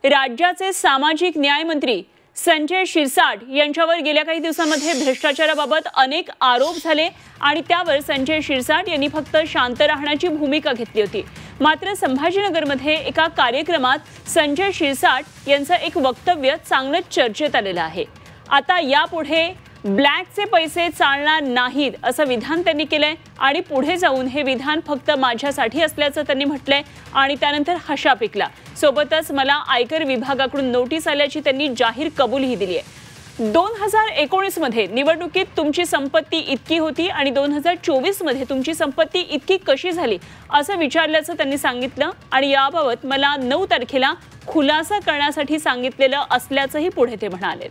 राज्याचे सामाजिक न्याय मंत्री संजय शिरसाट यांच्यावर गेल्या काही दिवसांमध्ये भ्रष्टाचाराबाबत अनेक आरोप झाले आणि त्यावर संजय शिरसाट यांनी फक्त शांत राहण्याची भूमिका घेतली होती। मात्र संभाजीनगरमध्ये एका कार्यक्रमात संजय शिरसाट यांचं एक वक्तव्य चांगलंच चर्चेत आलेलं आहे। आता यापुढे ब्लॅकचे पैसे चालणार नाहीत असं विधान त्यांनी केलंय आणि पुढे जाऊन हे विधान फक्त माझ्यासाठी असल्याचं त्यांनी म्हटलंय आणि त्यानंतर हशा पिकला। सोबतच मला आयकर विभागाकडून नोटीस आल्याची त्यांनी जाहीर कबुलीही दिली आहे। 2019 मध्ये निवडणुकीत तुमची संपत्ती इतकी होती आणि 2024 मध्ये तुमची संपत्ती इतकी कशी झाली असं विचारल्याचं त्यांनी सांगितलं आणि याबाबत मला 9 तारखेला खुलासा करण्यासाठी सांगितलेलं असल्याचंही पुढे ते म्हणाले।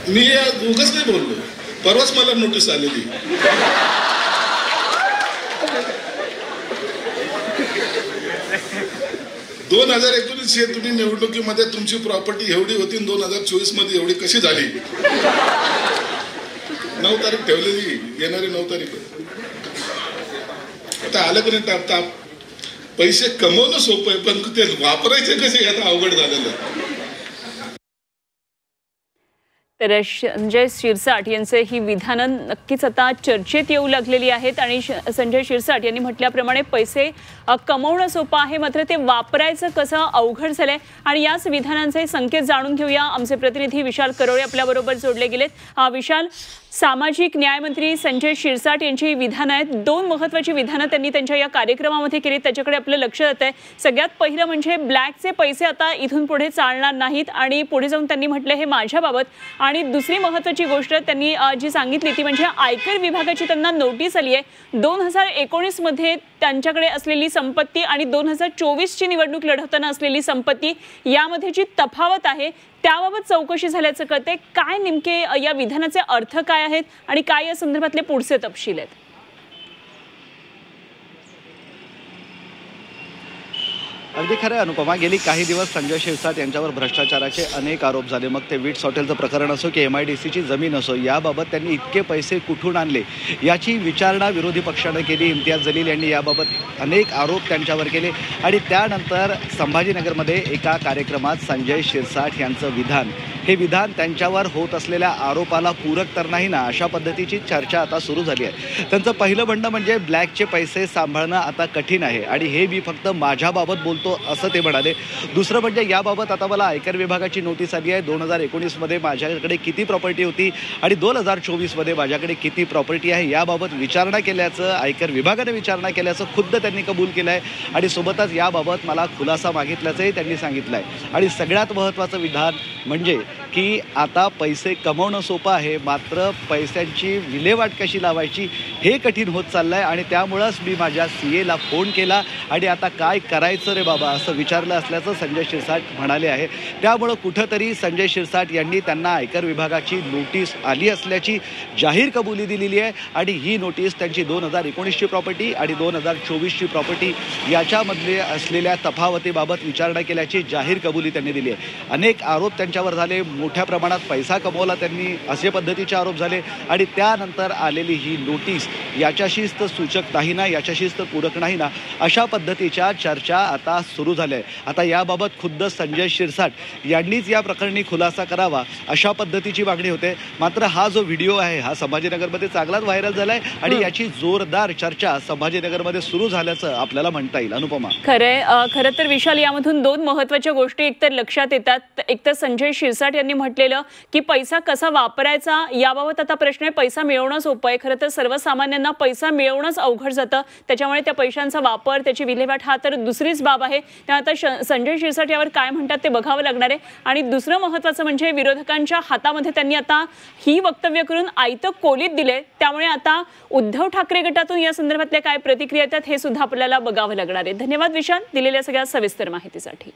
मी उगाच नाही बोललो, परवाच मला नोटीस आलेली। 2019 तुम्ही निवडणुकीमध्ये तुमची प्रॉपर्टी एवढी होती, 2024 मध्ये एवढी कशी झाली? 9 तारीख ठेवलेली, येणारी 9 तारीख। आता आलं की नाही, पैसे कमवणं सोपं आहे पण ते वापरायचे कसे आता अवघड झालेलं आहे। तर संजय शिरसाट यांचे ही विधानं नक्कीच आता चर्चेत येऊ लागलेली आहेत आणि संजय शिरसाट यांनी म्हटल्याप्रमाणे पैसे कमवणं सोपं आहे मात्र ते वापरायचं कसं अवघड झालंय आणि याच विधानांचे संकेत जाणून घेऊया। आमचे प्रतिनिधी विशाल करोळे आपल्याबरोबर जोडले गेलेत। विशाल, सामाजिक न्याय मंत्री संजय शिरसाट यांची विधानं आहेत, 2 महत्त्वाची विधानं त्यांनी त्यांच्या या कार्यक्रमामध्ये केली, त्याच्याकडे आपलं लक्ष जात आहे। सगळ्यात पहिलं म्हणजे ब्लॅकचे पैसे आता इथून पुढे चालणार नाहीत आणि पुढे जाऊन त्यांनी म्हटलं हे माझ्याबाबत। आणि दुसरी महत्त्वाची गोष्ट त्यांनी जी सांगितली ती म्हणजे आयकर विभागाची त्यांना नोटीस आली आहे। 2019 मध्ये त्यांच्याकडे असलेली संपत्ती आणि 2024 ची निवडणूक लढवताना असलेली संपत्ती यामध्ये जी तफावत आहे त्याबाबत चौकशी झाल्याचं कळतंय। काय नेमके या विधानाचे अर्थ काय आहेत आणि काय या संदर्भातले पुढचे तपशील आहेत? अगदी खरं अनुपमा, गेली काही दिवस संजय शिरसाट यांच्यावर भ्रष्टाचाराचे अनेक आरोप झाले। मग ते विट्स हॉटेलचं प्रकरण असो की MIDCची जमीन असो, याबाबत त्यांनी इतके पैसे कुठून आणले याची विचारणा विरोधी पक्षाने केली। इम्तियाज जलील यांनी याबाबत अनेक आरोप त्यांच्यावर केले आणि त्यानंतर संभाजीनगरमध्ये एका कार्यक्रमात संजय शिरसाट यांचं विधान, हे विधान त्यांच्यावर होत असलेल्या आरोपाला पूरक तर नाही ना, अशा पद्धतीची चर्चा आता सुरू झाली आहे। त्यांचं पहिलं म्हणणं म्हणजे ब्लॅकचे पैसे सांभाळणं आता कठीण आहे आणि हे मी फक्त माझ्याबाबत बोलतो असं ते म्हणाले। दुसरं म्हणजे याबाबत आता मला आयकर विभागाची नोटीस आली आहे। 2019 मध्ये माझ्याकडे किती प्रॉपर्टी होती आणि 2024 मध्ये माझ्याकडे किती प्रॉपर्टी आहे याबाबत विचारणा केल्याचं, आयकर विभागाने विचारणा केल्याचं खुद्द त्यांनी कबूल केलं आहे आणि सोबतच याबाबत मला खुलासा मागितल्याचंही त्यांनी सांगितलं आहे। आणि सगळ्यात महत्त्वाचं विधान म्हणजे की आता पैसे कमवणं सोपं आहे मात्र पैशांची विल्हेवाट कशी लावायची हे कठीण होत चाललं आहे आणि त्यामुळंच मी माझ्या CA ला फोन केला आणि आता काय करायचं रे बाबा असं विचारलं असल्याचं संजय शिरसाट म्हणाले आहे। त्यामुळं कुठंतरी संजय शिरसाट यांनी त्यांना आयकर विभागाची नोटीस आली असल्याची जाहीर कबुली दिलेली आहे आणि ही नोटीस त्यांची 2019ची प्रॉपर्टी आणि 2024ची प्रॉपर्टी याच्यामधले असलेल्या तफावतीबाबत विचारणा केल्याची जाहीर कबुली त्यांनी दिली आहे। अनेक आरोप त्यांच्यावर झाले, मोठ्या प्रमाणात पैसा कमवला त्यांनी असे पद्धतीचे आरोप झाले आणि त्यानंतर आलेली ही नोटीस याच्याशीच तर सूचक नाही ना, याच्याशीच तर पूरक नाही ना, अशा पद्धतीच्या चर्चा आता सुरू झाल्या आहे। आता याबाबत खुद्द संजय शिरसाट यांनीच या प्रकरणी खुलासा करावा अशा पद्धतीची मागणी होते। मात्र हा जो व्हिडिओ आहे हा संभाजीनगरमध्ये चांगलाच व्हायरल झालाय आणि याची जोरदार चर्चा संभाजीनगरमध्ये सुरू झाल्याचं आपल्याला म्हणता येईल। अनुपमा, खरं तर विशाल, यामधून 2 महत्त्वाच्या गोष्टी एकतर लक्षात येतात। एकतर संजय शिरसाट यांनी म्हटलेलं की पैसा कसा वापरायचा याबाबत आता प्रश्न आहे। पैसा मिळवणं सोपं आहे, खरं तर सर्वसामान्यांना पैसा मिळवणंच अवघड जातं, त्याच्यामुळे त्या पैशांचा वापर, त्याची विल्हेवाट हा तर दुसरीच बाब आहे। त्या आता संजय शिरसाट यावर काय म्हणतात ते बघावं लागणार आहे। आणि दुसरं महत्त्वाचं म्हणजे विरोधकांच्या हातामध्ये त्यांनी आता ही वक्तव्य करून आयतं कोलीत दिले, त्यामुळे आता उद्धव ठाकरे गटातून या संदर्भातल्या काय प्रतिक्रिया येतात हे सुद्धा आपल्याला बघावं लागणार आहे। धन्यवाद विशाल, दिलेल्या सगळ्या सविस्तर माहितीसाठी।